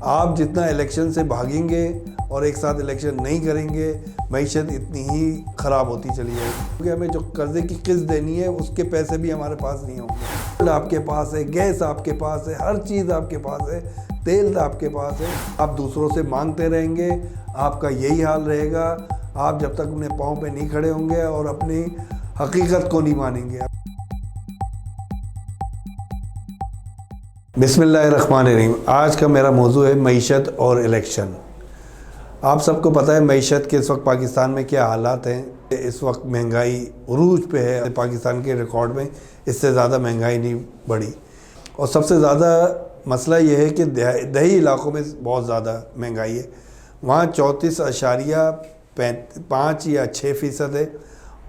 आप जितना इलेक्शन से भागेंगे और एक साथ इलेक्शन नहीं करेंगे, मईशत इतनी ही ख़राब होती चली जाएगी। क्योंकि हमें जो कर्ज़े की किस्त देनी है उसके पैसे भी हमारे पास नहीं होंगे। आपके पास है, गैस आपके पास है, हर चीज़ आपके पास है, तेल आपके पास है। आप दूसरों से मांगते रहेंगे, आपका यही हाल रहेगा। आप जब तक अपने पाँव पे नहीं खड़े होंगे और अपनी हकीकत को नहीं मानेंगे। बिस्मिल्लाहिर्रहमानिर्रहीम। आज का मेरा मौजू है मईशत और इलेक्शन। आप सबको पता है मईशत के इस वक्त पाकिस्तान में क्या हालात हैं। इस वक्त महंगाई उरूज पे है। पाकिस्तान के रिकॉर्ड में इससे ज़्यादा महंगाई नहीं बढ़ी। और सबसे ज़्यादा मसला ये है कि दही इलाकों में बहुत ज़्यादा महंगाई है। वहाँ 34.5 या 6% है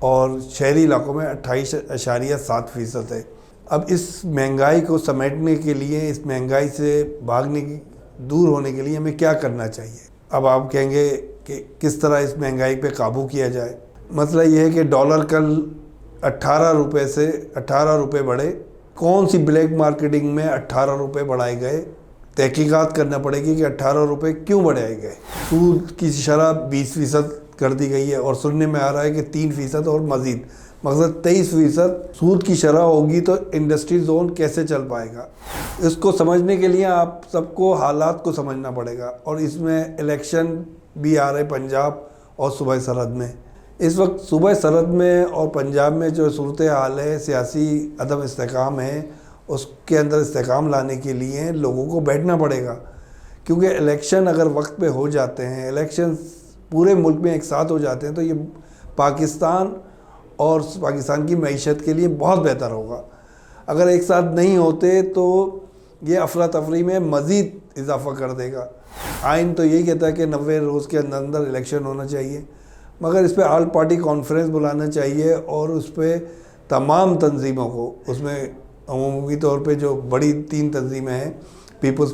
और शहरी इलाकों में 28.7% है। अब इस महंगाई को समेटने के लिए, इस महंगाई से भागने की, दूर होने के लिए हमें क्या करना चाहिए। अब आप कहेंगे कि किस तरह इस महंगाई पे काबू किया जाए। मसला ये है कि डॉलर कल 18 रुपये से 18 रुपये बढ़े। कौन सी ब्लैक मार्केटिंग में 18 रुपये बढ़ाए गए, तहकीकात करना पड़ेगी कि 18 रुपये क्यों बढ़ाए गए। सूद की शरह 20% कर दी गई है और सुनने में आ रहा है कि 3% और मज़ीद, मकसद 23% सूद की शरह होगी। तो इंडस्ट्री जोन कैसे चल पाएगा। इसको समझने के लिए आप सबको हालात को समझना पड़ेगा। और इसमें इलेक्शन भी आ रहे पंजाब और सूबा सरहद में। इस वक्त सूबा सरहद में और पंजाब में जो सूरत हाल है, सियासी अदम इस्तेकाम है, उसके अंदर इस्तेकाम लाने के लिए लोगों को बैठना पड़ेगा। क्योंकि इलेक्शन अगर वक्त पे हो जाते हैं, इलेक्शन पूरे मुल्क में एक साथ हो जाते हैं, तो ये पाकिस्तान और पाकिस्तान की मईशत के लिए बहुत बेहतर होगा। अगर एक साथ नहीं होते तो ये अफरा तफरी में मज़ीद इजाफ़ा कर देगा। आइन तो यही कहता है कि 90 रोज़ के अंदर अंदर इलेक्शन होना चाहिए, मगर इस पर ऑल पार्टी कॉन्फ्रेंस बुलाना चाहिए और उस पर तमाम तंजीमों को, उसमें अमूमी तौर पे जो बड़ी 3 तंजीमें हैं, पीपल्स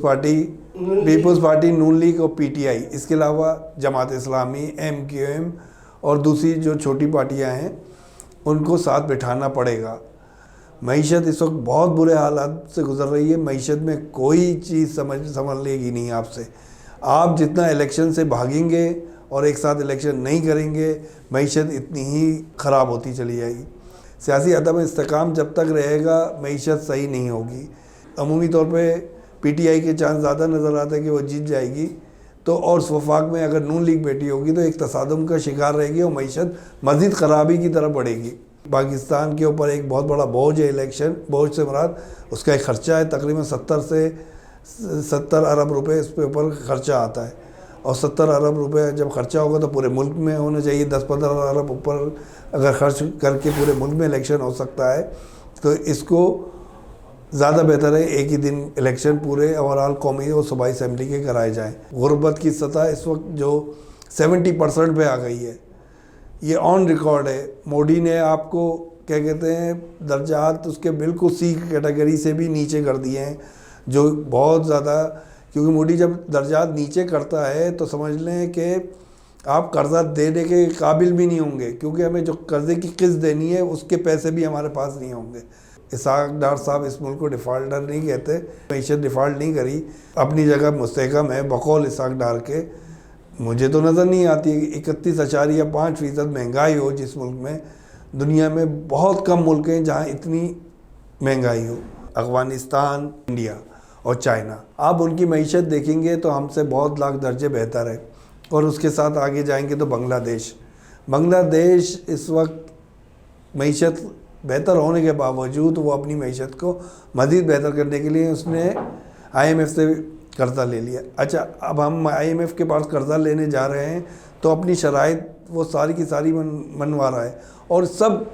पार्टी, नून लीग और PTI, इसके अलावा जमात इस्लामी, MQM और दूसरी जो छोटी पार्टियां हैं, उनको साथ बिठाना पड़ेगा। मईशत इस वक्त बहुत बुरे हालात से गुजर रही है। मईशत में कोई चीज़ समझ लेगी नहीं आपसे। आप जितना इलेक्शन से भागेंगे और एक साथ इलेक्शन नहीं करेंगे, मईशत इतनी ही ख़राब होती चली जाएगी। सियासी अदम इस्तेकाम जब तक रहेगा, मईशत सही नहीं होगी। अमूमी तौर पे PTI के चांस ज़्यादा नज़र आता है कि वो जीत जाएगी। तो और वफाक में अगर नून लीग बैठी होगी तो एक तसादुम का शिकार रहेगी और मईशत मज़ीद ख़राबी की तरफ बढ़ेगी। पाकिस्तान के ऊपर एक बहुत बड़ा बोझ है इलेक्शन। बोझ से मुराद उसका एक ख़र्चा है, तकरीबन 70 से 70 अरब रुपए इसके ऊपर ख़र्चा आता है। और 70 अरब रुपए जब ख़र्चा होगा तो पूरे मुल्क में होना चाहिए। 10-15 अरब ऊपर अगर खर्च करके पूरे मुल्क में इलेक्शन हो सकता है, तो इसको ज़्यादा बेहतर है एक ही दिन इलेक्शन पूरे ओवरऑल कौमी और सूबाई असम्बली के कराए जाएँ। गुर्बत की सतह इस वक्त जो 70% पे आ गई है, ये ऑन रिकॉर्ड है। मोदी ने आपको क्या कहते हैं, दर्जात उसके बिल्कुल C कैटेगरी से भी नीचे कर दिए हैं, जो बहुत ज़्यादा, क्योंकि मोदी जब दर्जात नीचे करता है तो समझ लें कि आप कर्जा देने के काबिल भी नहीं होंगे। क्योंकि हमें जो कर्ज़े की किस्त देनी है उसके पैसे भी हमारे पास नहीं होंगे। इसाक डार साहब इस मुल्क को डिफ़ाल्टर नहीं कहते। मईशत डिफ़ाल्ट नहीं करी, अपनी जगह मुस्तहकम है। बकौल इसाक डार के मुझे तो नज़र नहीं आती 31.5% महंगाई हो जिस मुल्क में। दुनिया में बहुत कम मुल्क हैं जहाँ इतनी महंगाई हो। अफ़गानिस्तान, इंडिया और चाइना, आप उनकी मईशत देखेंगे तो हमसे बहुत लाख दर्जे बेहतर है। और उसके साथ आगे जाएंगे तो बांग्लादेश इस वक्त मईशत बेहतर होने के बावजूद वो अपनी मईशत को मज़ीद बेहतर करने के लिए उसने IMF से कर्ज़ा ले लिया। अच्छा, अब हम IMF के पास कर्ज़ा लेने जा रहे हैं तो अपनी शराइत वो सारी की सारी मनवा रहा है और सब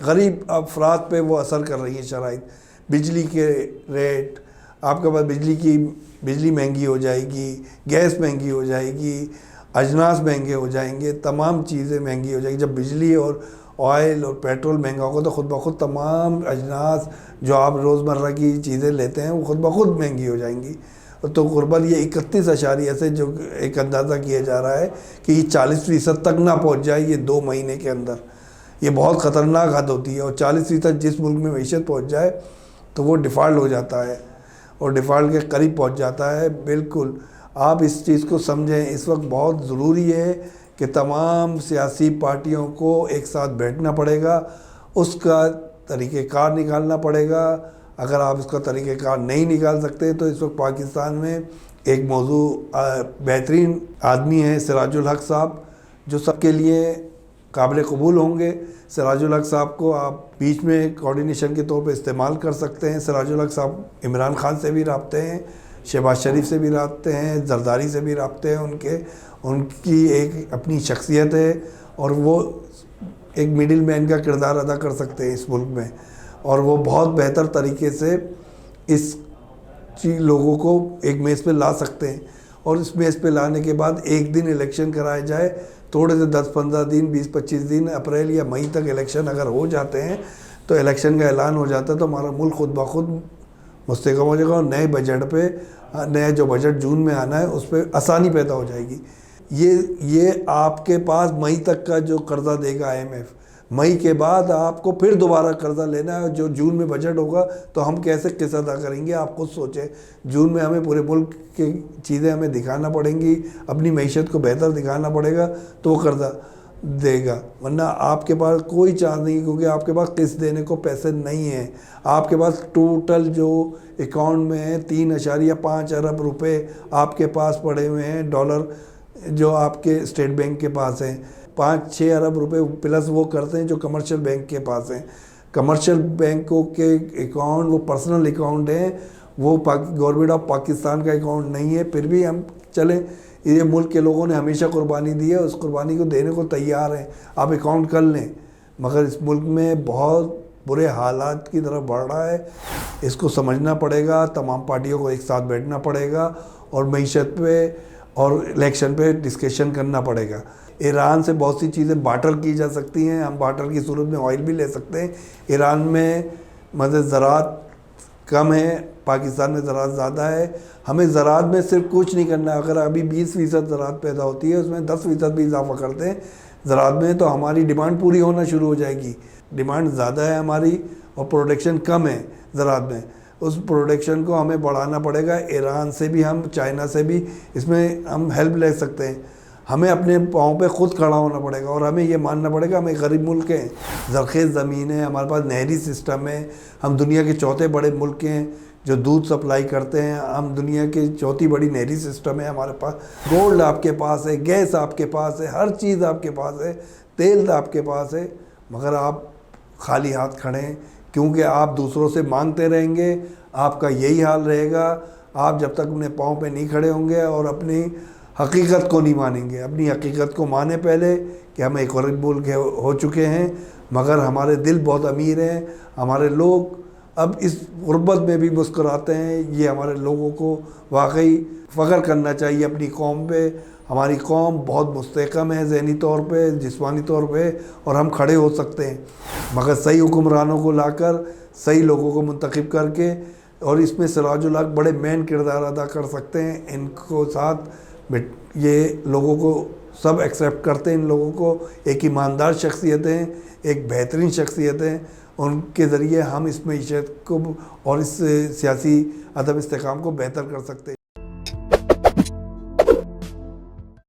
गरीब अफराद पे वो असर कर रही है शराइत। बिजली के रेट, आपके पास बिजली महंगी हो जाएगी, गैस महंगी हो जाएगी, अजनास महंगे हो जाएंगे, तमाम चीज़ें महंगी हो जाएगी। जब बिजली और ऑयल और पेट्रोल महंगा होगा तो ख़ुद ब खुद तमाम अजनास जो आप रोज़मर्रा की चीज़ें लेते हैं वो ख़ुद ब खुद महंगी हो जाएंगी। तो गुर्बत ये 31 से जो एक अंदाज़ा किया जा रहा है कि ये 40% तक ना पहुंच जाए ये 2 महीने के अंदर। ये बहुत ख़तरनाक हद होती है। और 40% जिस मुल्क में मईशत पहुँच जाए तो वो डिफ़ाल्ट हो जाता है और डिफ़ाल्ट के करीब पहुँच जाता है। बिल्कुल आप इस चीज़ को समझें। इस वक्त बहुत ज़रूरी है कि तमाम सियासी पार्टियों को एक साथ बैठना पड़ेगा, उसका तरीक़ेकार निकालना पड़ेगा। अगर आप उसका तरीक़ेकार नहीं निकाल सकते तो इस वक्त पाकिस्तान में एक मौजू बेहतरीन आदमी है सिराजुल हक साहब, जो सबके लिए काबिल कबूल होंगे। सिराजुल हक साहब को आप बीच में कोऑर्डिनेशन के तौर पे इस्तेमाल कर सकते हैं। सिराजुल हक साहब इमरान खान से भी रबते हैं, शहबाज शरीफ से भी रबते हैं, जरदारी से भी रबते हैं। उनकी एक अपनी शख्सियत है और वो एक मिडिल मैन का किरदार अदा कर सकते हैं इस मुल्क में, और वो बहुत बेहतर तरीके से इस लोगों को एक मेज़ पे ला सकते हैं। और इस मेज़ पे लाने के बाद एक दिन इलेक्शन कराया जाए, थोड़े से 10-15 दिन, 20-25 दिन, अप्रैल या मई तक इलेक्शन अगर हो जाते हैं तो इलेक्शन का ऐलान हो जाता है तो हमारा मुल्क खुद ब खुद मुस्तकम हो जाएगा। और नए बजट पे, नया जो बजट जून में आना है उस पर आसानी पैदा हो जाएगी। ये आपके पास मई तक का जो कर्ज़ा देगा IMF, मई के बाद आपको फिर दोबारा कर्ज़ा लेना है। जो जून में बजट होगा तो हम कैसे किस्त अदा करेंगे, आप खुद सोचें। जून में हमें पूरे मुल्क की चीज़ें हमें दिखाना पड़ेंगी, अपनी मईशत को बेहतर दिखाना पड़ेगा तो वो कर्ज़ा देगा, वरना आपके पास कोई चांस नहीं, क्योंकि आपके पास किस्त देने को पैसे नहीं हैं। आपके पास टोटल जो अकाउंट में है 3.5 अरब रुपए आपके पास पड़े हुए हैं, डॉलर जो आपके स्टेट बैंक के पास हैं। 5-6 अरब रुपए प्लस वो करते हैं जो कमर्शियल बैंक के पास हैं। कमर्शियल बैंकों के अकाउंट वो पर्सनल अकाउंट हैं, वो गवर्नमेंट ऑफ पाकिस्तान का अकाउंट नहीं है। फिर भी हम चलें, ये मुल्क के लोगों ने हमेशा कुर्बानी दी है, उस कुर्बानी को देने को तैयार हैं। आप अकाउंट कर लें, मगर इस मुल्क में बहुत बुरे हालात की तरफ बढ़ रहा है, इसको समझना पड़ेगा। तमाम पार्टियों को एक साथ बैठना पड़ेगा और मईशत पे और इलेक्शन पे डिस्कशन करना पड़ेगा। ईरान से बहुत सी चीज़ें बार्टर की जा सकती हैं, हम बार्टर की सूरत में ऑयल भी ले सकते हैं। ईरान में मतलब ज़राअत कम है, पाकिस्तान में ज़राअत ज़्यादा है। हमें ज़राअत में सिर्फ कुछ नहीं करना, अगर अभी 20% ज़राअत पैदा होती है उसमें 10% भी इजाफा कर दें ज़राअत में, तो हमारी डिमांड पूरी होना शुरू हो जाएगी। डिमांड ज़्यादा है हमारी और प्रोडक्शन कम है ज़राअत में, उस प्रोडक्शन को हमें बढ़ाना पड़ेगा। ईरान से भी, हम चाइना से भी इसमें हम हेल्प ले सकते हैं। हमें अपने पाँव पे खुद खड़ा होना पड़ेगा और हमें ये मानना पड़ेगा हम एक गरीब मुल्क हैं, ज़रख़ेज़ ज़मीन है, हमारे पास नहरी सिस्टम है, हम दुनिया के चौथे बड़े मुल्क हैं जो दूध सप्लाई करते हैं, हम दुनिया की चौथी बड़ी नहरी सिस्टम है हमारे पास, गोल्ड आपके पास है, गैस आपके पास है, हर चीज़ आपके पास है, तेल आपके पास है, मगर आप खाली हाथ खड़े हैं क्योंकि आप दूसरों से मांगते रहेंगे। आपका यही हाल रहेगा, आप जब तक अपने पाँव पे नहीं खड़े होंगे और अपनी हकीकत को नहीं मानेंगे। अपनी हकीकत को माने पहले कि हम एक गरीब मुल्क हो चुके हैं, मगर हमारे दिल बहुत अमीर हैं। हमारे लोग अब इस गुर्बत में भी मुस्कुराते हैं। ये हमारे लोगों को वाकई फ़ख्र करना चाहिए अपनी कौम पे। हमारी कौम बहुत मुस्तहकम है ज़हनी तौर पे, जिस्मानी तौर पे, और हम खड़े हो सकते हैं, मगर सही हुक्मरानों को लाकर, सही लोगों को मुंतखब करके, और इसमें सिराजुल हक बड़े मेन किरदार अदा कर सकते हैं। इनको साथ ये लोगों को सब एक्सेप्ट करते हैं, इन लोगों को एक ईमानदार शख्सियतें, एक बेहतरीन शख्सियतें, उनके ज़रिए हम इस मईशत को और इस सियासी अदम इस्तेकाम को बेहतर कर सकते हैं।